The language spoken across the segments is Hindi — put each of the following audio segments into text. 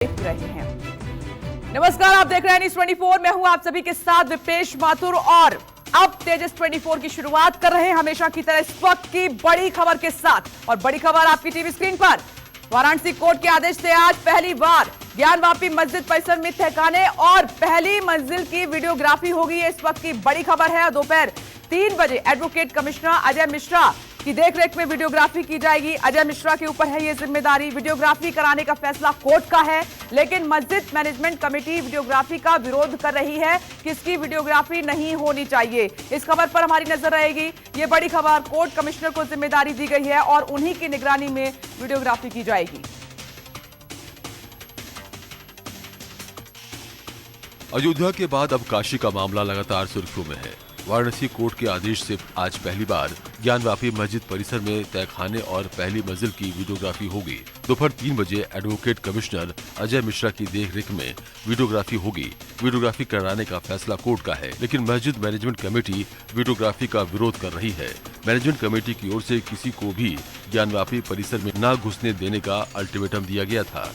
रहे हैं। नमस्कार, आप देख रहे हैं न्यूज़ 24। मैं हूं आप सभी के साथ विपेश माथुर और अब तेजस 24 की शुरुआत कर रहे हैं हमेशा की तरह इस वक्त की बड़ी खबर के साथ। और बड़ी खबर आपकी टीवी स्क्रीन पर। वाराणसी कोर्ट के आदेश से आज पहली बार ज्ञानवापी मस्जिद परिसर में तहखाने और पहली मंजिल की वीडियोग्राफी होगी। इस वक्त की बड़ी खबर है। दोपहर 3 बजे एडवोकेट कमिश्नर अजय मिश्रा की देखरेख में वीडियोग्राफी की जाएगी। अजय मिश्रा के ऊपर है यह जिम्मेदारी। वीडियोग्राफी कराने का फैसला कोर्ट का है, लेकिन मस्जिद मैनेजमेंट कमेटी वीडियोग्राफी का विरोध कर रही है कि इसकी वीडियोग्राफी नहीं होनी चाहिए। इस खबर पर हमारी नजर रहेगी। ये बड़ी खबर, कोर्ट कमिश्नर को जिम्मेदारी दी गई है और उन्हीं की निगरानी में वीडियोग्राफी की जाएगी। अयोध्या के बाद अब काशी का मामला लगातार सुर्खियों में है। वाराणसी कोर्ट के आदेश से आज पहली बार ज्ञानवापी मस्जिद परिसर में तहखाने और पहली मंजिल की वीडियोग्राफी होगी। दोपहर 3 बजे एडवोकेट कमिश्नर अजय मिश्रा की देखरेख में वीडियोग्राफी होगी। वीडियोग्राफी कराने का फैसला कोर्ट का है, लेकिन मस्जिद मैनेजमेंट कमेटी वीडियोग्राफी का विरोध कर रही है। मैनेजमेंट कमेटी की ओर से किसी को भी ज्ञानवापी परिसर में न घुसने देने का अल्टीमेटम दिया गया था।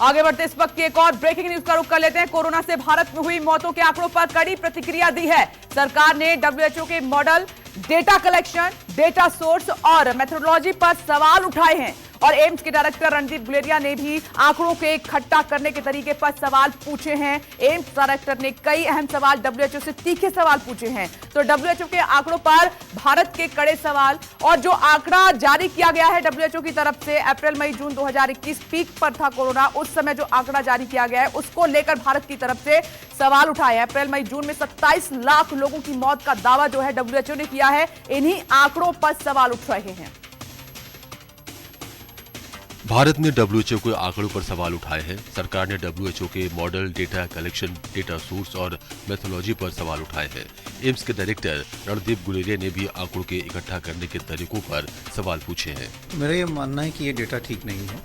आगे बढ़ते इस वक्त की एक और ब्रेकिंग न्यूज का रुख कर लेते हैं। कोरोना से भारत में हुई मौतों के आंकड़ों पर कड़ी प्रतिक्रिया दी है। सरकार ने WHO के model, data collection, data source और मेथोडोलॉजी पर सवाल उठाए हैं और एम्स के डायरेक्टर रणदीप गुलेरिया ने भी आंकड़ों के इकट्ठा करने के तरीके पर सवाल पूछे हैं। एम्स डायरेक्टर ने कई अहम सवाल WHO से तीखे सवाल पूछे हैं। तो WHO के आंकड़ों पर भारत के कड़े सवाल और जो आंकड़ा जारी किया गया है WHO की तरफ से अप्रैल मई जून 2021 पीक पर था कोरोना, उस समय जो आंकड़ा जारी किया गया है उसको लेकर भारत की तरफ से सवाल उठाए। अप्रैल मई जून में 27 लाख लोगों की मौत का दावा जो है WHO ने किया है। इन्हीं आंकड़ों पर सवाल उठ रहे हैं। भारत ने WHO के आंकड़ों पर सवाल उठाए हैं। सरकार ने WHO के model, data collection, data source और मेथोडोलॉजी पर सवाल उठाए हैं। एम्स के डायरेक्टर रणदीप गुलेरिया ने भी आंकड़ों के इकट्ठा करने के तरीकों पर सवाल पूछे हैं। मेरा ये मानना है कि ये डेटा ठीक नहीं है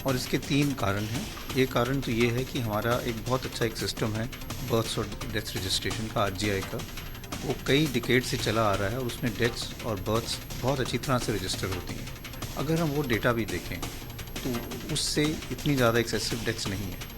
और इसके 3 कारण हैं। एक कारण तो ये है कि हमारा एक बहुत अच्छा एक सिस्टम है बर्थ्स और डेथ रजिस्ट्रेशन का, RGI का। वो कई डिकेड से चला आ रहा है और उसमें डेथ्स और बर्थ्स बहुत अच्छी तरह से रजिस्टर होती हैं। अगर हम वो डेटा भी देखें तो उससे इतनी ज़्यादा एक्सेसिव डेथ्स नहीं है।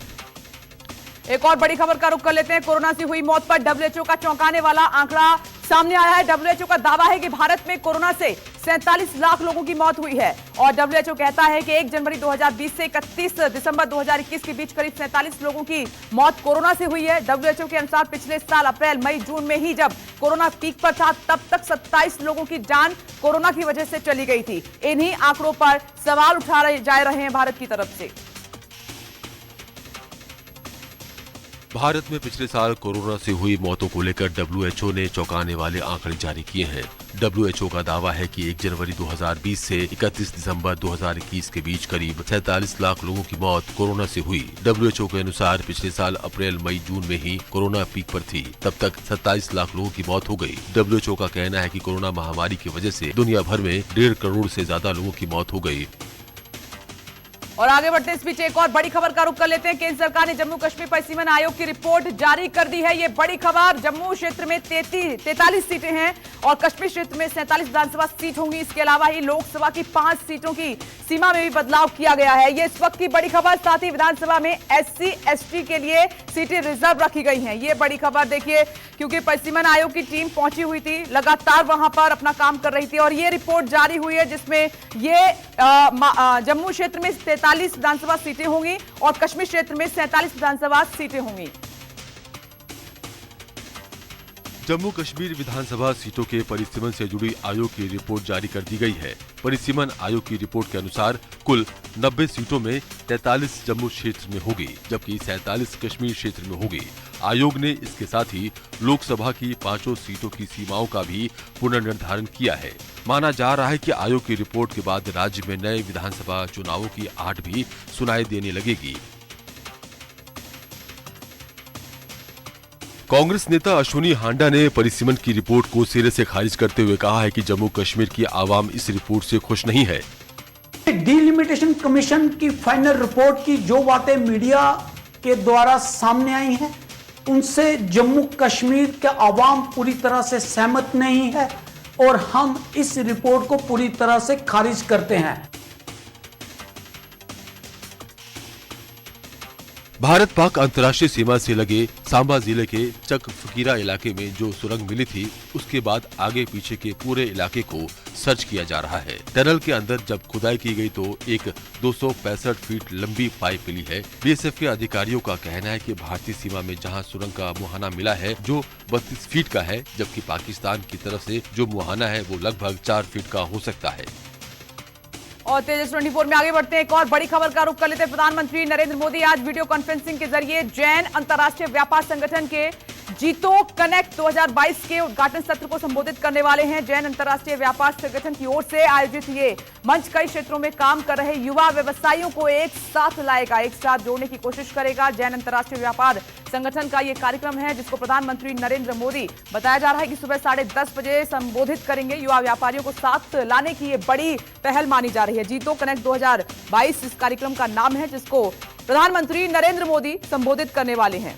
एक और बड़ी खबर का रुख कर लेते हैं। कोरोना से हुई मौत पर WHO का चौंकाने वाला आंकड़ा सामने आया है। WHO का दावा है कि भारत में कोरोना से 47 लाख लोगों की मौत हुई है और WHO कहता है कि 1 जनवरी 2020 से 31 दिसंबर 2021 के बीच करीब 47 लोगों की मौत कोरोना से हुई है। WHO के अनुसार पिछले साल अप्रैल मई जून में ही जब कोरोना पीक पर था तब तक 27 लोगों की जान कोरोना की वजह से चली गई थी। इन्हीं आंकड़ों पर सवाल उठाए जा रहे हैं भारत की तरफ से। भारत में पिछले साल कोरोना से हुई मौतों को लेकर WHO ने चौंकाने वाले आंकड़े जारी किए हैं। WHO का दावा है कि 1 जनवरी 2020 से 31 दिसंबर 2021 के बीच करीब 47 लाख लोगों की मौत कोरोना से हुई। WHO के अनुसार पिछले साल अप्रैल मई जून में ही कोरोना पीक पर थी, तब तक 27 लाख लोगों की मौत हो गई। WHO का कहना है कि कोरोना महामारी की वजह से दुनिया भर में 1.5 करोड़ से ज्यादा लोगों की मौत हो गई। और आगे बढ़ते इस बीच एक और बड़ी खबर का रुख कर लेते हैं। केंद्र सरकार ने जम्मू कश्मीर परिसीमन आयोग की रिपोर्ट जारी कर दी है। ये बड़ी खबर, जम्मू क्षेत्र में 43 सीटें हैं और कश्मीर क्षेत्र में 47 विधानसभा सीट होंगी। इसके अलावा ही लोकसभा की 5 सीटों की सीमा में भी बदलाव किया गया है। ये इस वक्त की बड़ी खबर। साथ ही विधानसभा में SC ST के लिए सीटें रिजर्व रखी गई हैं। ये बड़ी खबर देखिए, क्योंकि परिसीमन आयोग की टीम पहुंची हुई थी, लगातार वहां पर अपना काम कर रही थी और ये रिपोर्ट जारी हुई है जिसमें ये जम्मू क्षेत्र में 43 विधानसभा सीटें होंगी और कश्मीर क्षेत्र में 47 विधानसभा सीटें होंगी। जम्मू कश्मीर विधानसभा सीटों के परिसीमन से जुड़ी आयोग की रिपोर्ट जारी कर दी गई है। परिसीमन आयोग की रिपोर्ट के अनुसार कुल 90 सीटों में 43 जम्मू क्षेत्र में होगी, जबकि 47 कश्मीर क्षेत्र में होगी। आयोग ने इसके साथ ही लोकसभा की 5 सीटों की सीमाओं का भी पुनर्निर्धारण किया है। माना जा रहा है कि आयोग की रिपोर्ट के बाद राज्य में नए विधानसभा चुनावों की आहट भी सुनाई देने लगेगी। कांग्रेस नेता अश्विनी हांडा ने परिसीमन की रिपोर्ट को सिरे से खारिज करते हुए कहा है कि जम्मू कश्मीर की आवाम इस रिपोर्ट से खुश नहीं है। डिलिमिटेशन कमीशन की फाइनल रिपोर्ट की जो बातें मीडिया के द्वारा सामने आई हैं, उनसे जम्मू कश्मीर के आवाम पूरी तरह से सहमत नहीं है और हम इस रिपोर्ट को पूरी तरह से खारिज करते हैं। भारत पाक अंतर्राष्ट्रीय सीमा से लगे सांबा जिले के चक फकीरा इलाके में जो सुरंग मिली थी, उसके बाद आगे पीछे के पूरे इलाके को सर्च किया जा रहा है। टनल के अंदर जब खुदाई की गई तो एक 265 फीट लंबी पाइप मिली है। बीएसएफ के अधिकारियों का कहना है कि भारतीय सीमा में जहां सुरंग का मुहाना मिला है जो 32 फीट का है, जबकि पाकिस्तान की तरफ से जो मुहाना है वो लगभग 4 फीट का हो सकता है। और तेजस 24 में आगे बढ़ते हैं। एक और बड़ी खबर का रुख कर लेते हैं। प्रधानमंत्री नरेंद्र मोदी आज वीडियो कॉन्फ्रेंसिंग के जरिए जैन अंतर्राष्ट्रीय व्यापार संगठन के जीतो कनेक्ट 2022 के उद्घाटन सत्र को संबोधित करने वाले हैं। जैन अंतर्राष्ट्रीय व्यापार संगठन की ओर से आयोजित ये मंच कई क्षेत्रों में काम कर रहे युवा व्यवसायियों को एक साथ लाएगा, एक साथ जोड़ने की कोशिश करेगा। जैन अंतर्राष्ट्रीय व्यापार संगठन का ये कार्यक्रम है जिसको प्रधानमंत्री नरेंद्र मोदी बताया जा रहा है कि सुबह 10:30 बजे संबोधित करेंगे। युवा व्यापारियों को साथ लाने की ये बड़ी पहल मानी जा रही है। जीतो कनेक्ट 2022 इस कार्यक्रम का नाम है जिसको प्रधानमंत्री नरेंद्र मोदी संबोधित करने वाले हैं।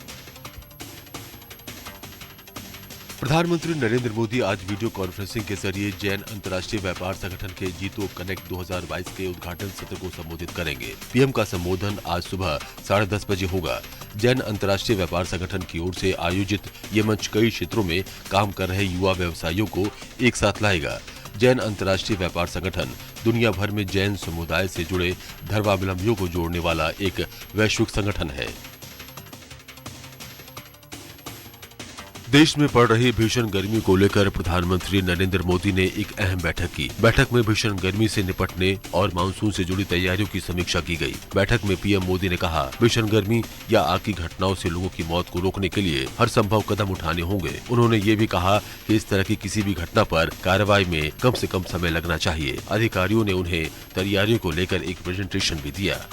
प्रधानमंत्री नरेंद्र मोदी आज वीडियो कॉन्फ्रेंसिंग के जरिए जैन अंतर्राष्ट्रीय व्यापार संगठन के जीतो कनेक्ट 2022 के उद्घाटन सत्र को संबोधित करेंगे। पीएम का संबोधन आज सुबह 10:30 बजे होगा। जैन अंतर्राष्ट्रीय व्यापार संगठन की ओर से आयोजित ये मंच कई क्षेत्रों में काम कर रहे युवा व्यवसायियों को एक साथ लाएगा। जैन अंतर्राष्ट्रीय व्यापार संगठन दुनिया भर में जैन समुदाय से जुड़े धर्मावलंबियों को जोड़ने वाला एक वैश्विक संगठन है। देश में पड़ रही भीषण गर्मी को लेकर प्रधानमंत्री नरेंद्र मोदी ने एक अहम बैठक की। बैठक में भीषण गर्मी से निपटने और मानसून से जुड़ी तैयारियों की समीक्षा की गई। बैठक में पीएम मोदी ने कहा, भीषण गर्मी या आग की घटनाओं से लोगों की मौत को रोकने के लिए हर संभव कदम उठाने होंगे। उन्होंने ये भी कहा कि इस तरह की किसी भी घटना पर कार्रवाई में कम से कम समय लगना चाहिए। अधिकारियों ने उन्हें तैयारियों को लेकर एक प्रेजेंटेशन भी दिया।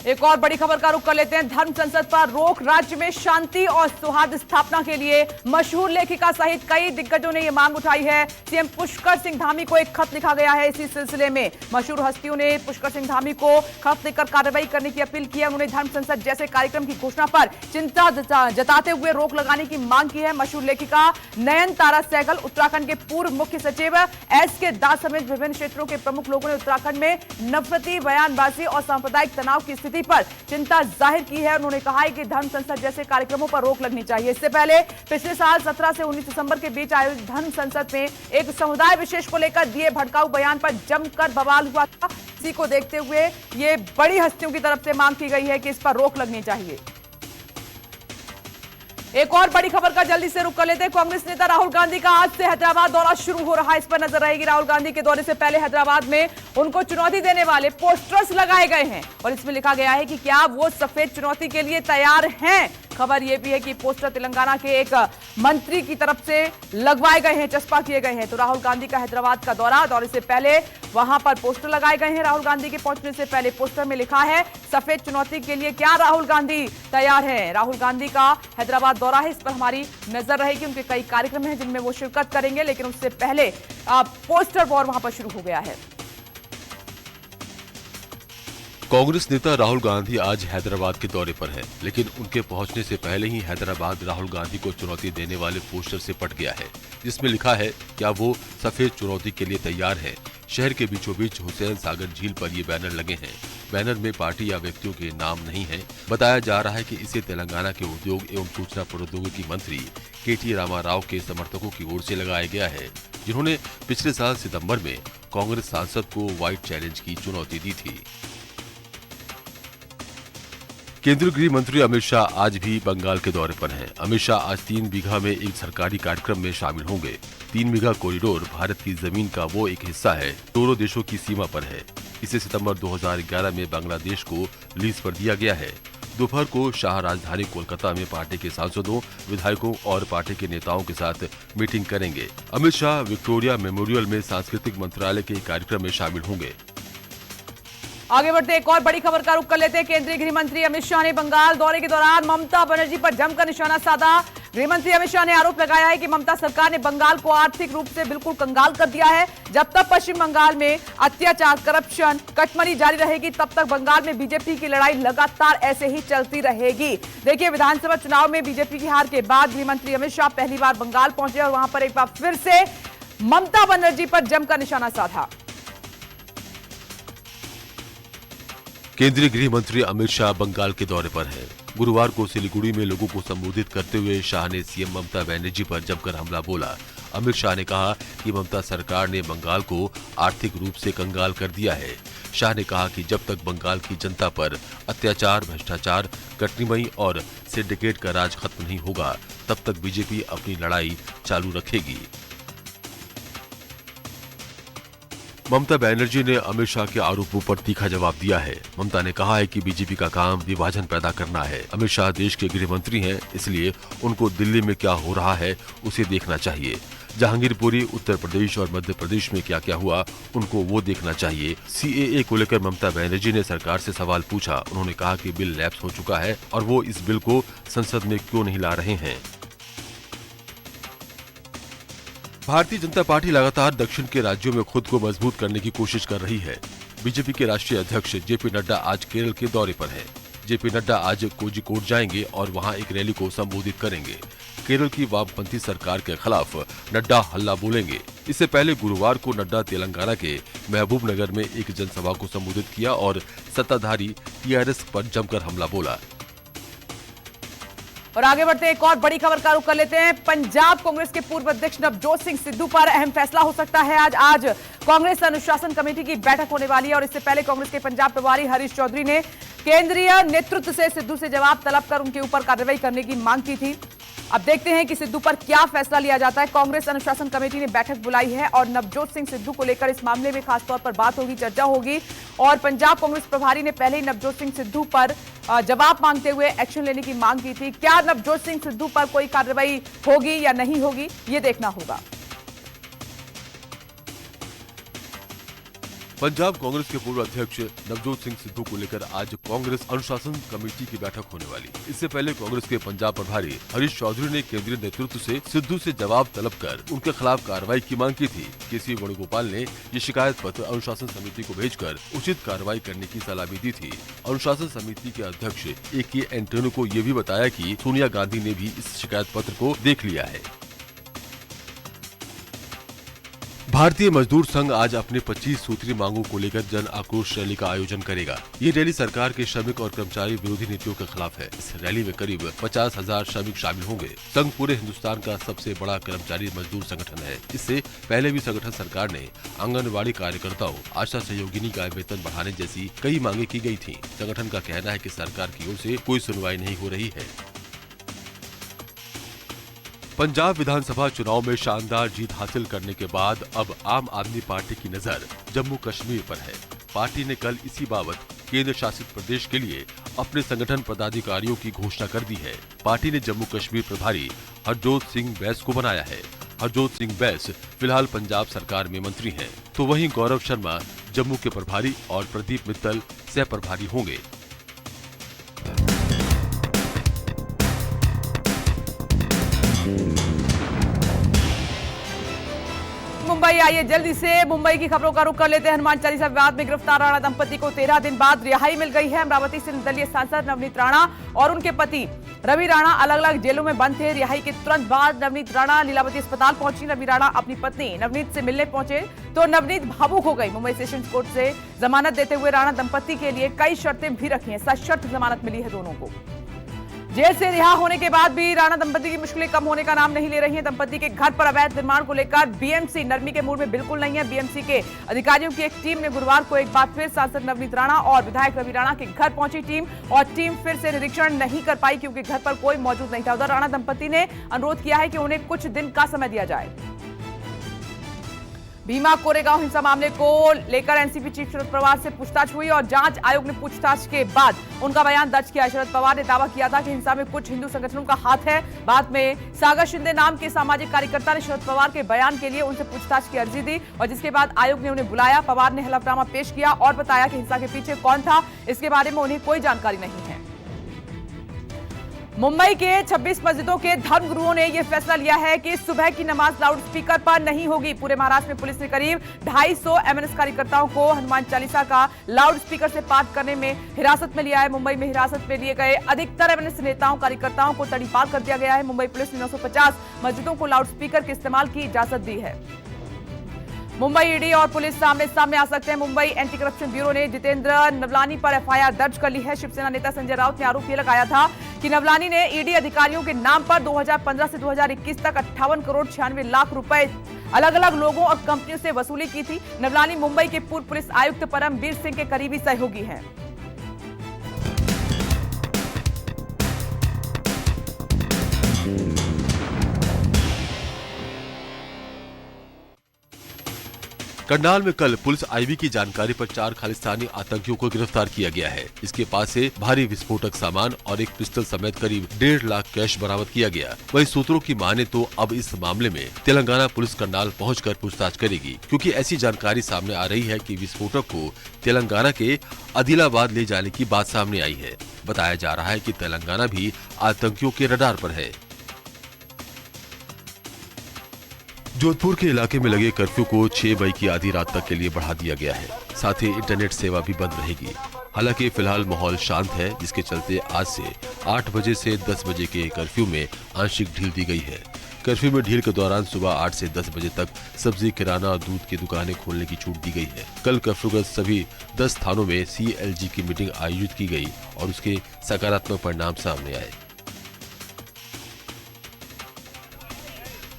एक और बड़ी खबर का रुख कर लेते हैं। धर्म संसद पर रोक, राज्य में शांति और सौहार्द स्थापना के लिए मशहूर लेखिका सहित कई दिग्गजों ने ये मांग उठाई है। सीएम पुष्कर सिंह धामी को एक खत लिखा गया है। इसी सिलसिले में मशहूर हस्तियों ने पुष्कर सिंह धामी को खत लिखकर कार्रवाई करने की अपील की है। उन्होंने धर्म संसद जैसे कार्यक्रम की घोषणा पर चिंता जताते हुए रोक लगाने की मांग की है। मशहूर लेखिका नयनतारा सहगल, उत्तराखंड के पूर्व मुख्य सचिव SK दास समेत विभिन्न क्षेत्रों के प्रमुख लोगों ने उत्तराखंड में नफरती बयानबाजी और सांप्रदायिक तनाव की स्थिति पर चिंता जाहिर की है। उन्होंने कहा है कि धर्म संसद जैसे कार्यक्रमों पर रोक लगनी चाहिए। इससे पहले पिछले साल 17 से 19 दिसंबर के बीच आयोजित धर्म संसद में एक समुदाय विशेष को लेकर दिए भड़काऊ बयान पर जमकर बवाल हुआ था। इसी को देखते हुए ये बड़ी हस्तियों की तरफ से मांग की गई है कि इस पर रोक लगनी चाहिए। एक और बड़ी खबर का जल्दी से रुख कर लेते हैं। कांग्रेस नेता राहुल गांधी का आज से हैदराबाद दौरा शुरू हो रहा है। इस पर नजर रहेगी। राहुल गांधी के दौरे से पहले हैदराबाद में उनको चुनौती देने वाले पोस्टर्स लगाए गए हैं और इसमें लिखा गया है कि क्या वो सफेद चुनौती के लिए तैयार हैं। खबर यह भी है कि पोस्टर तेलंगाना के एक मंत्री की तरफ से लगवाए गए हैं, चस्पा किए गए हैं। तो राहुल गांधी का हैदराबाद का दौरे से पहले वहां पर पोस्टर लगाए गए हैं। राहुल गांधी के पहुंचने से पहले पोस्टर में लिखा है, सफेद चुनौती के लिए क्या राहुल गांधी तैयार है। राहुल गांधी का हैदराबाद दौरा है, इस पर हमारी नजर रहेगी। उनके कई कार्यक्रम हैं जिनमें वो शिरकत करेंगे, लेकिन उससे पहले पोस्टर वॉर वहां पर शुरू हो गया है। कांग्रेस नेता राहुल गांधी आज हैदराबाद के दौरे पर हैं, लेकिन उनके पहुंचने से पहले ही हैदराबाद राहुल गांधी को चुनौती देने वाले पोस्टर से पट गया है, जिसमें लिखा है, क्या वो सफेद चुनौती के लिए तैयार है। शहर के बीचों बीच हुसैन सागर झील पर ये बैनर लगे हैं। बैनर में पार्टी या व्यक्तियों के नाम नहीं है। बताया जा रहा है कि इसे तेलंगाना के उद्योग एवं सूचना प्रौद्योगिकी मंत्री KT रामाराव के समर्थकों की ओर से लगाया गया है, जिन्होंने पिछले साल सितंबर में कांग्रेस सांसद को व्हाइट चैलेंज की चुनौती दी थी। केंद्रीय गृह मंत्री अमित शाह आज भी बंगाल के दौरे पर हैं। अमित शाह आज 3 बीघा में एक सरकारी कार्यक्रम में शामिल होंगे। 3 बीघा कॉरिडोर भारत की जमीन का वो एक हिस्सा है, दोनों देशों की सीमा पर है। इसे सितंबर 2011 में बांग्लादेश को लीज पर दिया गया है। दोपहर को शाह राजधानी कोलकाता में पार्टी के सांसदों, विधायकों और पार्टी के नेताओं के साथ मीटिंग करेंगे। अमित शाह विक्टोरिया मेमोरियल में सांस्कृतिक मंत्रालय के कार्यक्रम में शामिल होंगे। आगे बढ़ते एक और बड़ी खबर का रुख कर लेते हैं। केंद्रीय गृह मंत्री अमित शाह ने बंगाल दौरे के दौरान ममता बनर्जी पर जमकर निशाना साधा। गृह मंत्री अमित शाह ने आरोप लगाया है कि ममता सरकार ने बंगाल को आर्थिक रूप से बिल्कुल कंगाल कर दिया है। जब तक पश्चिम बंगाल में अत्याचार, करप्शन, कटमरी जारी रहेगी, तब तक बंगाल में बीजेपी की लड़ाई लगातार ऐसे ही चलती रहेगी। देखिए, विधानसभा चुनाव में बीजेपी की हार के बाद गृह मंत्री अमित शाह पहली बार बंगाल पहुंचे और वहां पर एक बार फिर से ममता बनर्जी पर जमकर निशाना साधा। केंद्रीय गृह मंत्री अमित शाह बंगाल के दौरे पर हैं। गुरुवार को सिलीगुड़ी में लोगों को संबोधित करते हुए शाह ने सीएम ममता बनर्जी पर जमकर हमला बोला। अमित शाह ने कहा कि ममता सरकार ने बंगाल को आर्थिक रूप से कंगाल कर दिया है। शाह ने कहा कि जब तक बंगाल की जनता पर अत्याचार, भ्रष्टाचार, कटनीमयी और सिंडिकेट का राज खत्म नहीं होगा, तब तक बीजेपी अपनी लड़ाई चालू रखेगी। ममता बनर्जी ने अमित शाह के आरोपों पर तीखा जवाब दिया है। ममता ने कहा है कि बीजेपी का काम विभाजन पैदा करना है। अमित शाह देश के गृह मंत्री हैं, इसलिए उनको दिल्ली में क्या हो रहा है उसे देखना चाहिए। जहांगीरपुरी, उत्तर प्रदेश और मध्य प्रदेश में क्या क्या हुआ उनको वो देखना चाहिए। सीएए को लेकर ममता बनर्जी ने सरकार से सवाल पूछा। उन्होंने कहा कि बिल लैप्स हो चुका है और वो इस बिल को संसद में क्यों नहीं ला रहे हैं। भारतीय जनता पार्टी लगातार दक्षिण के राज्यों में खुद को मजबूत करने की कोशिश कर रही है। बीजेपी के राष्ट्रीय अध्यक्ष जेपी नड्डा आज केरल के दौरे पर हैं। जेपी नड्डा आज कोझिकोड जाएंगे और वहां एक रैली को संबोधित करेंगे। केरल की वामपंथी सरकार के खिलाफ नड्डा हल्ला बोलेंगे। इससे पहले गुरुवार को नड्डा तेलंगाना के महबूब नगर में एक जनसभा को संबोधित किया और सत्ताधारी टीआरएस पर जमकर हमला बोला। और आगे बढ़ते हैं, एक और बड़ी खबर का रुख कर लेते हैं। पंजाब कांग्रेस के पूर्व अध्यक्ष नवजोत सिंह सिद्धू पर अहम फैसला हो सकता है। आज कांग्रेस अनुशासन कमेटी की बैठक होने वाली है और इससे पहले कांग्रेस के पंजाब प्रभारी हरीश चौधरी ने केंद्रीय नेतृत्व से सिद्धू से जवाब तलब कर उनके ऊपर कार्रवाई करने की मांग की थी। अब देखते हैं कि सिद्धू पर क्या फैसला लिया जाता है। कांग्रेस अनुशासन कमेटी ने बैठक बुलाई है और नवजोत सिंह सिद्धू को लेकर इस मामले में खासतौर पर बात होगी, चर्चा होगी। और पंजाब कांग्रेस प्रभारी ने पहले ही नवजोत सिंह सिद्धू पर जवाब मांगते हुए एक्शन लेने की मांग की थी। क्या नवजोत सिंह सिद्धू पर कोई कार्रवाई होगी या नहीं होगी, ये देखना होगा। पंजाब कांग्रेस के पूर्व अध्यक्ष नवजोत सिंह सिद्धू को लेकर आज कांग्रेस अनुशासन कमेटी की बैठक होने वाली। इससे पहले कांग्रेस के पंजाब प्रभारी हरीश चौधरी ने केंद्रीय नेतृत्व से सिद्धू से जवाब तलब कर उनके खिलाफ कार्रवाई की मांग की थी। केसी वेणुगोपाल ने ये शिकायत पत्र अनुशासन समिति को भेजकर उचित कार्रवाई करने की सलाह भी दी थी। अनुशासन समिति के अध्यक्ष AK एंटोनी को ये भी बताया कि सोनिया गांधी ने भी इस शिकायत पत्र को देख लिया है। भारतीय मजदूर संघ आज अपने 25 सूत्री मांगों को लेकर जन आक्रोश रैली का आयोजन करेगा। ये रैली सरकार के श्रमिक और कर्मचारी विरोधी नीतियों के खिलाफ है। इस रैली में करीब 50,000 श्रमिक शामिल होंगे। संघ पूरे हिंदुस्तान का सबसे बड़ा कर्मचारी मजदूर संगठन है। इससे पहले भी संगठन सरकार ने आंगनबाड़ी कार्यकर्ताओं, आशा सहयोगिनी का वेतन बढ़ाने जैसी कई मांगे की गई थी। संगठन का कहना है कि सरकार की ओर से कोई सुनवाई नहीं हो रही है। पंजाब विधानसभा चुनाव में शानदार जीत हासिल करने के बाद अब आम आदमी पार्टी की नजर जम्मू कश्मीर पर है। पार्टी ने कल इसी बाबत केंद्र शासित प्रदेश के लिए अपने संगठन पदाधिकारियों की घोषणा कर दी है। पार्टी ने जम्मू कश्मीर प्रभारी हरजोत सिंह बैस को बनाया है। हरजोत सिंह बैस फिलहाल पंजाब सरकार में मंत्री हैं, तो वहीं गौरव शर्मा जम्मू के प्रभारी और प्रदीप मित्तल सह प्रभारी होंगे। मुंबई आइए जल्दी से मुंबई की खबरों का रुख कर लेते हैं। हनुमान चालीसा विवाद में गिरफ्तार राणा दंपति को 13 दिन बाद रिहाई मिल गई है। अमरावती से निर्दलीय सांसद नवनीत राणा और उनके पति रवि राणा अलग अलग जेलों में बंद थे। रिहाई के तुरंत बाद नवनीत राणा लीलावती अस्पताल पहुंची। रवि राणा अपनी पत्नी नवनीत से मिलने पहुंचे तो नवनीत भावुक हो गई। मुंबई सेशंस कोर्ट से जमानत देते हुए राणा दंपति के लिए कई शर्तें भी रखी हैं। सशर्त जमानत मिली है दोनों को। जेल से रिहा होने के बाद भी राणा दंपति की मुश्किलें कम होने का नाम नहीं ले रही हैं। दंपति के घर पर अवैध निर्माण को लेकर बीएमसी नरमी के मूड में बिल्कुल नहीं है। बीएमसी के अधिकारियों की एक टीम ने गुरुवार को एक बार फिर सांसद नवनीत राणा और विधायक रवि राणा के घर पहुंची टीम और टीम फिर से निरीक्षण नहीं कर पाई क्योंकि घर पर कोई मौजूद नहीं था। उधर राणा दंपति ने अनुरोध किया है कि उन्हें कुछ दिन का समय दिया जाए। भीमा कोरेगांव हिंसा मामले को लेकर एनसीपी चीफ शरद पवार से पूछताछ हुई और जांच आयोग ने पूछताछ के बाद उनका बयान दर्ज किया। शरद पवार ने दावा किया था कि हिंसा में कुछ हिंदू संगठनों का हाथ है। बाद में सागर शिंदे नाम के सामाजिक कार्यकर्ता ने शरद पवार के बयान के लिए उनसे पूछताछ की अर्जी दी और जिसके बाद आयोग ने उन्हें बुलाया। पवार ने हलफनामा पेश किया और बताया कि हिंसा के पीछे कौन था, इसके बारे में उन्हें कोई जानकारी नहीं है। मुंबई के 26 मस्जिदों के धर्मगुरुओं ने यह फैसला लिया है कि सुबह की नमाज लाउडस्पीकर पर नहीं होगी। पूरे महाराष्ट्र में पुलिस ने करीब 250 एमएनएस कार्यकर्ताओं को हनुमान चालीसा का लाउडस्पीकर से पाठ करने में हिरासत में लिया है। मुंबई में हिरासत में लिए गए अधिकतर एमएनएस नेताओं कार्यकर्ताओं को तड़ीपार कर दिया गया है। मुंबई पुलिस ने 950 मस्जिदों को लाउडस्पीकर के इस्तेमाल की इजाजत दी है। मुंबई ईडी और पुलिस सामने आ सकते हैं। मुंबई एंटी करप्शन ब्यूरो ने जितेंद्र नवलानी पर एफआईआर दर्ज कर ली है। शिवसेना नेता संजय राउत ने आरोप ये लगाया था कि नवलानी ने ईडी अधिकारियों के नाम पर 2015 से 2021 तक 58 करोड़ 96 लाख रुपए अलग अलग लोगों और कंपनियों से वसूली की थी। नवलानी मुंबई के पूर्व पुलिस आयुक्त परमवीर सिंह के करीबी सहयोगी हैं। करनाल में कल पुलिस आईबी की जानकारी पर 4 खालिस्तानी आतंकियों को गिरफ्तार किया गया है। इसके पास से भारी विस्फोटक सामान और एक पिस्टल समेत करीब 1.5 लाख कैश बरामद किया गया। वहीं सूत्रों की माने तो अब इस मामले में तेलंगाना पुलिस करनाल पहुंचकर पूछताछ करेगी, क्योंकि ऐसी जानकारी सामने आ रही है कि विस्फोटक को तेलंगाना के आदिलाबाद ले जाने की बात सामने आई है। बताया जा रहा है कि तेलंगाना भी आतंकियों के रडार पर है। जोधपुर के इलाके में लगे कर्फ्यू को 6 मई की आधी रात तक के लिए बढ़ा दिया गया है। साथ ही इंटरनेट सेवा भी बंद रहेगी। हालांकि फिलहाल माहौल शांत है, जिसके चलते आज से 8 बजे से 10 बजे के कर्फ्यू में आंशिक ढील दी गई है। कर्फ्यू में ढील के दौरान सुबह 8 से 10 बजे तक सब्जी, किराना और दूध की दुकानें खोलने की छूट दी गई है। कल कर्फ्यूग्रस्त सभी 10 थानों में CLG की मीटिंग आयोजित की गई और उसके सकारात्मक परिणाम सामने आए।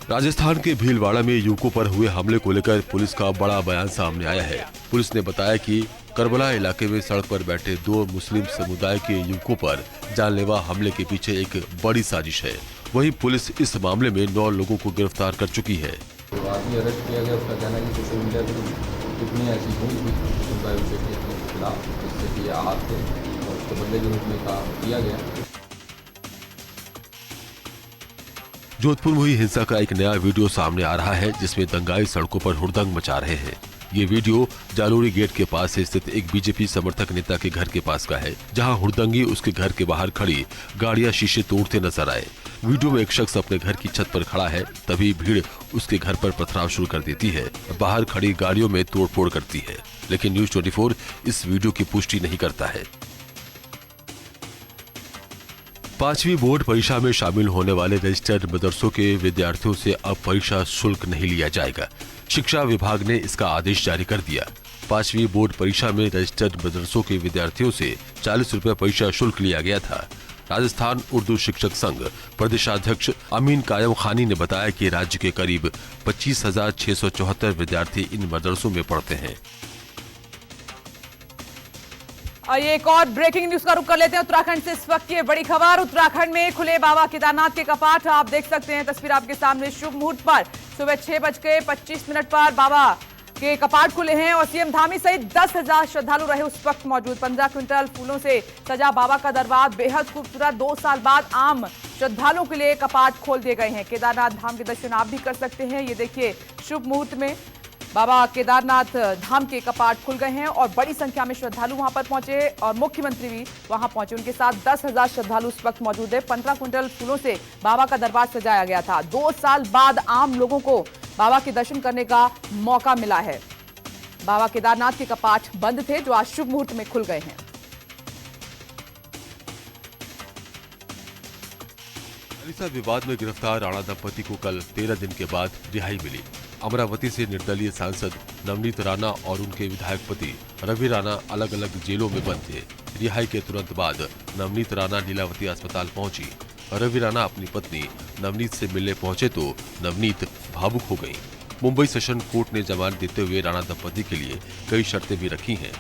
राजस्थान के भीलवाड़ा में युवकों पर हुए हमले को लेकर पुलिस का बड़ा बयान सामने आया है। पुलिस ने बताया कि करबला इलाके में सड़क पर बैठे 2 मुस्लिम समुदाय के युवकों पर जानलेवा हमले के पीछे एक बड़ी साजिश है। वहीं पुलिस इस मामले में 9 लोगों को गिरफ्तार कर चुकी है। आदमी अरेस्ट किया गया, उसका कहना है कि सोशल मीडिया पर कितनी ऐसी हुई के खिलाफ जिससे कि आहत थे और उसको बदले के रूप में किया गया। जोधपुर में हुई हिंसा का एक नया वीडियो सामने आ रहा है, जिसमें दंगाई सड़कों पर हुड़दंग मचा रहे हैं। ये वीडियो जालोरी गेट के पास स्थित एक बीजेपी समर्थक नेता के घर के पास का है, जहां हुड़दंगी उसके घर के बाहर खड़ी गाड़ियां शीशे तोड़ते नजर आए। वीडियो में एक शख्स अपने घर की छत पर खड़ा है, तभी भीड़ उसके घर पर पथराव शुरू कर देती है, बाहर खड़ी गाड़ियों में तोड़फोड़ करती है। लेकिन न्यूज 24 इस वीडियो की पुष्टि नहीं करता है। 5वीं बोर्ड परीक्षा में शामिल होने वाले रजिस्टर्ड मदरसों के विद्यार्थियों से अब परीक्षा शुल्क नहीं लिया जाएगा। शिक्षा विभाग ने इसका आदेश जारी कर दिया। 5वीं बोर्ड परीक्षा में रजिस्टर्ड मदरसों के विद्यार्थियों से 40 रुपये परीक्षा शुल्क लिया गया था। राजस्थान उर्दू शिक्षक संघ प्रदेशाध्यक्ष अमीन कायम खानी ने बताया कि राज्य के करीब 25,674 विद्यार्थी इन मदरसों में पढ़ते हैं। ये एक और ब्रेकिंग न्यूज का रुख कर लेते हैं। उत्तराखंड से इस वक्त की बड़ी खबर। उत्तराखंड में खुले बाबा केदारनाथ के कपाट। आप देख सकते हैं तस्वीर आपके सामने। शुभ मुहूर्त पर सुबह 6:25 पर बाबा के कपाट खुले हैं और सीएम धामी सहित 10,000 श्रद्धालु रहे उस वक्त मौजूद। 15 क्विंटल फूलों से सजा बाबा का दरबार बेहद खूबसूरत। 2 साल बाद आम श्रद्धालुओं के लिए कपाट खोल दिए गए हैं। केदारनाथ धाम के दर्शन आप भी कर सकते हैं। ये देखिए, शुभ मुहूर्त में बाबा केदारनाथ धाम के कपाट खुल गए हैं और बड़ी संख्या में श्रद्धालु वहां पर पहुंचे और मुख्यमंत्री भी वहां पहुंचे। उनके साथ 10,000 श्रद्धालु इस वक्त मौजूद है। 15 क्विंटल फूलों से बाबा का दरबार सजाया गया था। 2 साल बाद आम लोगों को बाबा के दर्शन करने का मौका मिला है। बाबा केदारनाथ के कपाट बंद थे, जो आज शुभ मुहूर्त में खुल गए हैं। चालीसा विवाद में गिरफ्तार राणा दंपति को कल 13 दिन के बाद रिहाई मिली। अमरावती से निर्दलीय सांसद नवनीत राणा और उनके विधायक पति रवि राणा अलग अलग जेलों में बंद थे। रिहाई के तुरंत बाद नवनीत राणा लीलावती अस्पताल पहुंची। रवि राणा अपनी पत्नी नवनीत से मिलने पहुंचे तो नवनीत भावुक हो गईं। मुंबई सेशन कोर्ट ने जमानत देते हुए राणा दंपति के लिए कई शर्तें भी रखी हैं।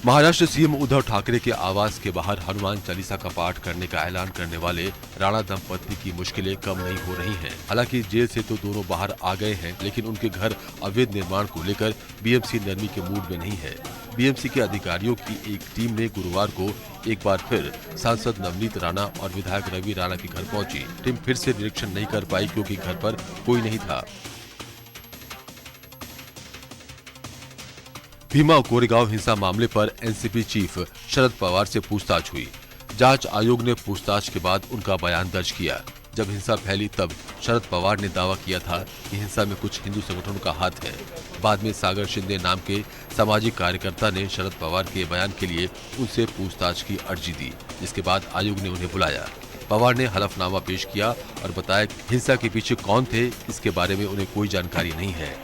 महाराष्ट्र सीएम उद्धव ठाकरे के आवास के बाहर हनुमान चालीसा का पाठ करने का ऐलान करने वाले राणा दंपति की मुश्किलें कम नहीं हो रही हैं। हालांकि जेल से तो दोनों बाहर आ गए हैं, लेकिन उनके घर अवैध निर्माण को लेकर बीएमसी नरमी के मूड में नहीं है। बीएमसी के अधिकारियों की एक टीम ने गुरुवार को एक बार फिर सांसद नवनीत राणा और विधायक रवि राणा के घर पहुंची। टीम फिर से निरीक्षण नहीं कर पाई क्योंकि घर पर कोई नहीं था। भीमा कोरेगांव हिंसा मामले पर एनसीपी चीफ शरद पवार से पूछताछ हुई। जांच आयोग ने पूछताछ के बाद उनका बयान दर्ज किया। जब हिंसा फैली तब शरद पवार ने दावा किया था कि हिंसा में कुछ हिंदू संगठनों का हाथ है। बाद में सागर शिंदे नाम के सामाजिक कार्यकर्ता ने शरद पवार के बयान के लिए उनसे पूछताछ की अर्जी दी, जिसके बाद आयोग ने उन्हें बुलाया। पवार ने हलफनामा पेश किया और बताया कि हिंसा के पीछे कौन थे, इसके बारे में उन्हें कोई जानकारी नहीं है।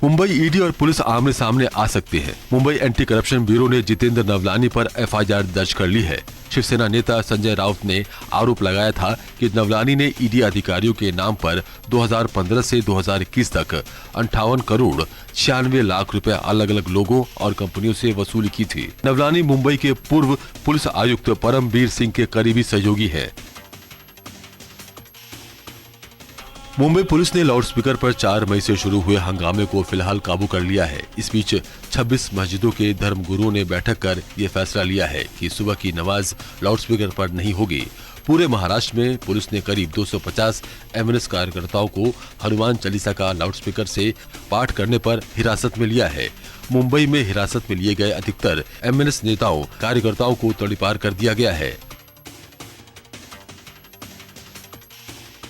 मुंबई ईडी और पुलिस आमने सामने आ सकती है। मुंबई एंटी करप्शन ब्यूरो ने जितेंद्र नवलानी पर एफआईआर दर्ज कर ली है। शिवसेना नेता संजय राउत ने आरोप लगाया था कि नवलानी ने ईडी अधिकारियों के नाम पर 2015 से 2021 तक 58 करोड़ 96 लाख रुपए अलग अलग लोगों और कंपनियों से वसूली की थी। नवलानी मुंबई के पूर्व पुलिस आयुक्त परमबीर सिंह के करीबी सहयोगी है। मुंबई पुलिस ने लाउडस्पीकर पर 4 मई से शुरू हुए हंगामे को फिलहाल काबू कर लिया है। इस बीच 26 मस्जिदों के धर्मगुरुओं ने बैठक कर ये फैसला लिया है कि सुबह की नमाज लाउडस्पीकर पर नहीं होगी। पूरे महाराष्ट्र में पुलिस ने करीब 250 एमएनएस कार्यकर्ताओं को हनुमान चालीसा का लाउडस्पीकर से पाठ करने पर हिरासत में लिया है। मुंबई में हिरासत में लिए गए अधिकतर एमएनएस नेताओं कार्यकर्ताओं को तड़ीपार कर दिया गया है।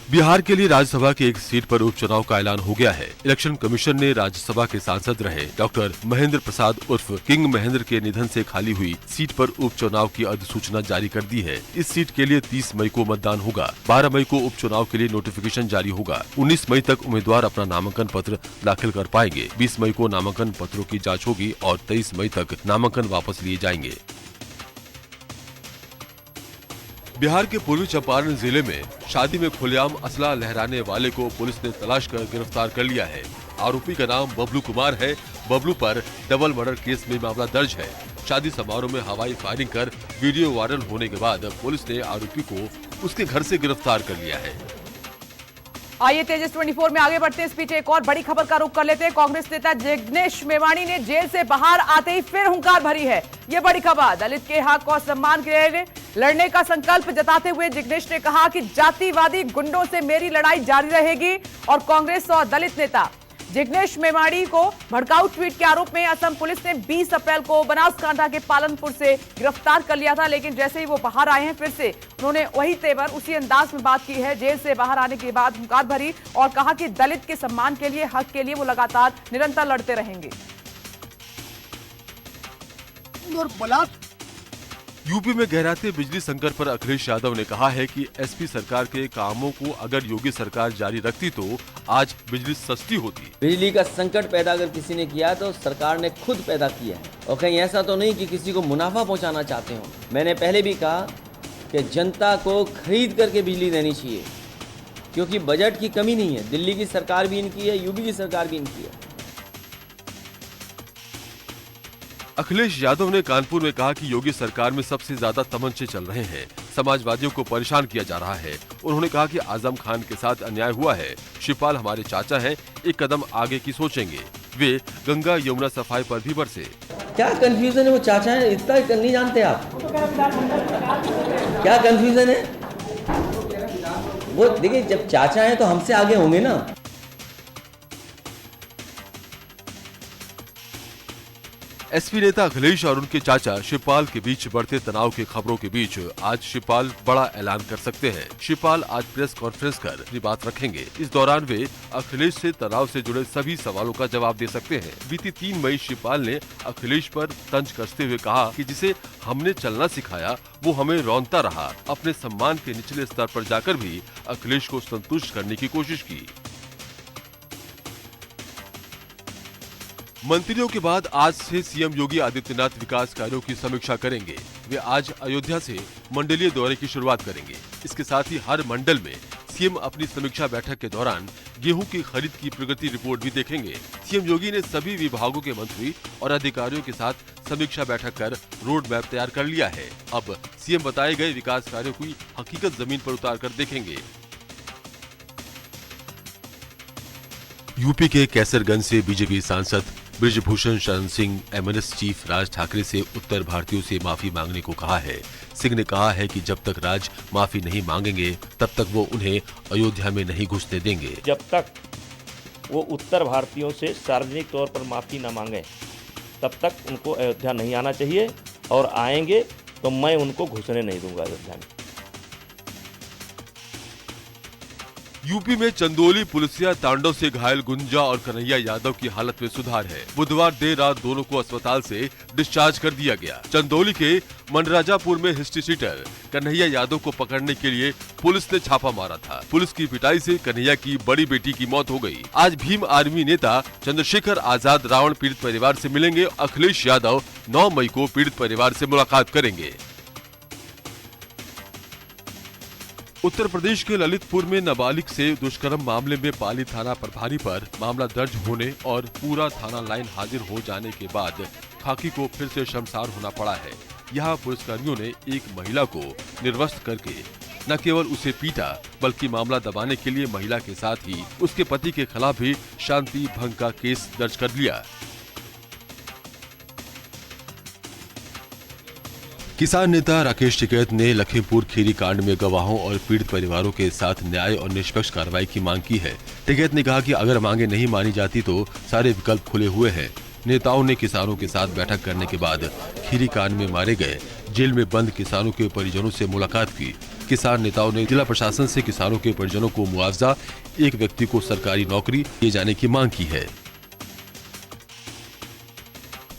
बिहार के लिए राज्यसभा की एक सीट पर उपचुनाव का ऐलान हो गया है। इलेक्शन कमीशन ने राज्यसभा के सांसद रहे डॉक्टर महेंद्र प्रसाद उर्फ किंग महेंद्र के निधन से खाली हुई सीट पर उपचुनाव की अधिसूचना जारी कर दी है। इस सीट के लिए 30 मई को मतदान होगा। 12 मई को उपचुनाव के लिए नोटिफिकेशन जारी होगा। 19 मई तक उम्मीदवार अपना नामांकन पत्र दाखिल कर पाएंगे। 20 मई को नामांकन पत्रों की जाँच होगी और 23 मई तक नामांकन वापस लिए जाएंगे। बिहार के पूर्वी चंपारण जिले में शादी में खुलेआम असला लहराने वाले को पुलिस ने तलाश कर गिरफ्तार कर लिया है। आरोपी का नाम बबलू कुमार है। बबलू पर डबल मर्डर केस में मामला दर्ज है। शादी समारोह में हवाई फायरिंग कर वीडियो वायरल होने के बाद पुलिस ने आरोपी को उसके घर से गिरफ्तार कर लिया है। आइए तेजस 24 में आगे बढ़ते हैं। इस बीच एक और बड़ी खबर का रुख कर लेते हैं। कांग्रेस नेता जिग्नेश मेवाणी ने जेल से बाहर आते ही फिर हुंकार भरी है। ये बड़ी खबर। दलित के हक और सम्मान के लिए लड़ने का संकल्प जताते हुए जिग्नेश ने कहा कि जातिवादी गुंडों से मेरी लड़ाई जारी रहेगी। और कांग्रेस और दलित नेता जिग्नेश मेवाणी को भड़काऊ ट्वीट के आरोप में असम पुलिस ने 20 अप्रैल को बनासकांठा के पालनपुर से गिरफ्तार कर लिया था, लेकिन जैसे ही वो बाहर आए हैं फिर से उन्होंने वही तेवर उसी अंदाज में बात की है। जेल से बाहर आने के बाद हुंकार भरी और कहा कि दलित के सम्मान के लिए, हक के लिए वो लगातार निरंतर लड़ते रहेंगे। यूपी में गहराते बिजली संकट पर अखिलेश यादव ने कहा है कि एसपी सरकार के कामों को अगर योगी सरकार जारी रखती तो आज बिजली सस्ती होती। बिजली का संकट पैदा अगर किसी ने किया तो सरकार ने खुद पैदा किया है और कहीं ऐसा तो नहीं कि किसी को मुनाफा पहुंचाना चाहते हो। मैंने पहले भी कहा कि जनता को खरीद करके बिजली देनी चाहिए, क्योंकि बजट की कमी नहीं है। दिल्ली की सरकार भी इनकी है, यूपी की सरकार भी इनकी है। अखिलेश यादव ने कानपुर में कहा कि योगी सरकार में सबसे ज्यादा तमंचे चल रहे हैं, समाजवादियों को परेशान किया जा रहा है। उन्होंने कहा कि आजम खान के साथ अन्याय हुआ है। शिवपाल हमारे चाचा हैं, एक कदम आगे की सोचेंगे। वे गंगा यमुना सफाई पर भी बरसे। क्या कंफ्यूजन है? वो चाचा है, इतना नहीं जानते आप? क्या कंफ्यूजन है? वो देखिए, जब चाचा है तो हमसे आगे होंगे ना। एसपी नेता अखिलेश और उनके चाचा शिवपाल के बीच बढ़ते तनाव की खबरों के बीच आज शिवपाल बड़ा ऐलान कर सकते हैं। शिवपाल आज प्रेस कॉन्फ्रेंस कर अपनी बात रखेंगे। इस दौरान वे अखिलेश से तनाव से जुड़े सभी सवालों का जवाब दे सकते हैं। बीती 3 मई शिवपाल ने अखिलेश पर तंज कसते हुए कहा कि जिसे हमने चलना सिखाया वो हमें रौंदता रहा। अपने सम्मान के निचले स्तर पर जाकर भी अखिलेश को संतुष्ट करने की कोशिश की। मंत्रियों के बाद आज से सीएम योगी आदित्यनाथ विकास कार्यों की समीक्षा करेंगे। वे आज अयोध्या से मंडलीय दौरे की शुरुआत करेंगे। इसके साथ ही हर मंडल में सीएम अपनी समीक्षा बैठक के दौरान गेहूं की खरीद की प्रगति रिपोर्ट भी देखेंगे। सीएम योगी ने सभी विभागों के मंत्री और अधिकारियों के साथ समीक्षा बैठक कर रोड मैप तैयार कर लिया है। अब सीएम बताए गए विकास कार्यों की हकीकत जमीन पर उतार कर देखेंगे। यूपी के कैसरगंज से बीजेपी सांसद ब्रिजभूषण शरण सिंह एमएनएस चीफ राज ठाकरे से उत्तर भारतीयों से माफी मांगने को कहा है। सिंह ने कहा है कि जब तक राज माफी नहीं मांगेंगे तब तक वो उन्हें अयोध्या में नहीं घुसने देंगे। जब तक वो उत्तर भारतीयों से सार्वजनिक तौर पर माफी न मांगे तब तक उनको अयोध्या नहीं आना चाहिए, और आएंगे तो मैं उनको घुसने नहीं दूंगा अयोध्या में। यूपी में चंदौली पुलिसिया तांडव से घायल गुंजा और कन्हैया यादव की हालत में सुधार है। बुधवार देर रात दोनों को अस्पताल से डिस्चार्ज कर दिया गया। चंदौली के मनराजापुर में हिस्ट्री शीटर कन्हैया यादव को पकड़ने के लिए पुलिस ने छापा मारा था। पुलिस की पिटाई से कन्हैया की बड़ी बेटी की मौत हो गई। आज भीम आर्मी नेता चंद्रशेखर आजाद रावण पीड़ित परिवार से मिलेंगे। अखिलेश यादव 9 मई को पीड़ित परिवार से मुलाकात करेंगे। उत्तर प्रदेश के ललितपुर में नाबालिग से दुष्कर्म मामले में पाली थाना प्रभारी पर मामला दर्ज होने और पूरा थाना लाइन हाजिर हो जाने के बाद खाकी को फिर से शर्मसार होना पड़ा है। यहाँ पुलिसकर्मियों ने एक महिला को निर्वस्त्र करके न केवल उसे पीटा बल्कि मामला दबाने के लिए महिला के साथ ही उसके पति के खिलाफ भी शांति भंग का केस दर्ज कर लिया। किसान नेता राकेश टिकैत ने लखीमपुर खीरी कांड में गवाहों और पीड़ित परिवारों के साथ न्याय और निष्पक्ष कार्रवाई की मांग की है। टिकैत ने कहा कि अगर मांगे नहीं मानी जाती तो सारे विकल्प खुले हुए हैं। नेताओं ने किसानों के साथ बैठक करने के बाद खीरी कांड में मारे गए जेल में बंद किसानों के परिजनों से मुलाकात की। किसान नेताओं ने जिला प्रशासन से किसानों के परिजनों को मुआवजा, एक व्यक्ति को सरकारी नौकरी दिए जाने की मांग की है।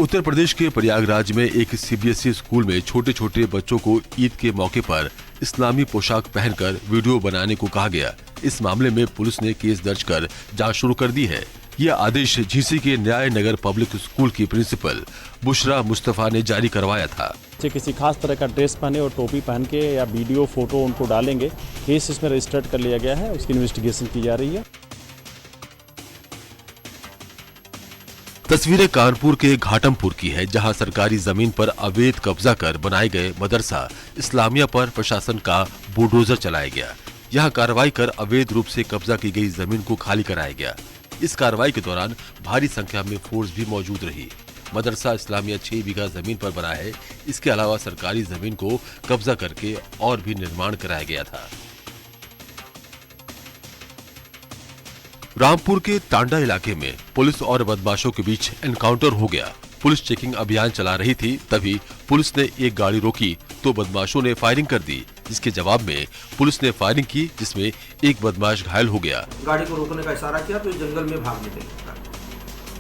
उत्तर प्रदेश के प्रयागराज में एक सीबीएसई स्कूल में छोटे छोटे बच्चों को ईद के मौके पर इस्लामी पोशाक पहनकर वीडियो बनाने को कहा गया। इस मामले में पुलिस ने केस दर्ज कर जांच शुरू कर दी है। यह आदेश झीसी के न्याय नगर पब्लिक स्कूल की प्रिंसिपल बुशरा मुस्तफा ने जारी करवाया था। किसी खास तरह का ड्रेस पहने और टोपी पहन के या वीडियो फोटो उनको डालेंगे, केस इसमें रजिस्टर्ड कर लिया गया है, उसकी इन्वेस्टिगेशन की जा रही है। तस्वीरें कानपुर के घाटमपुर की है, जहां सरकारी जमीन पर अवैध कब्जा कर बनाए गए मदरसा इस्लामिया पर प्रशासन का बुलडोजर चलाया गया। यहां कार्रवाई कर अवैध रूप से कब्जा की गई जमीन को खाली कराया गया। इस कार्रवाई के दौरान भारी संख्या में फोर्स भी मौजूद रही। मदरसा इस्लामिया 6 बीघा जमीन पर बना है। इसके अलावा सरकारी जमीन को कब्जा करके और भी निर्माण कराया गया था। रामपुर के टांडा इलाके में पुलिस और बदमाशों के बीच एनकाउंटर हो गया। पुलिस चेकिंग अभियान चला रही थी, तभी पुलिस ने एक गाड़ी रोकी तो बदमाशों ने फायरिंग कर दी। जिसके जवाब में पुलिस ने फायरिंग की, जिसमें एक बदमाश घायल हो गया। गाड़ी को रोकने का इशारा किया तो जंगल में भागने लगे।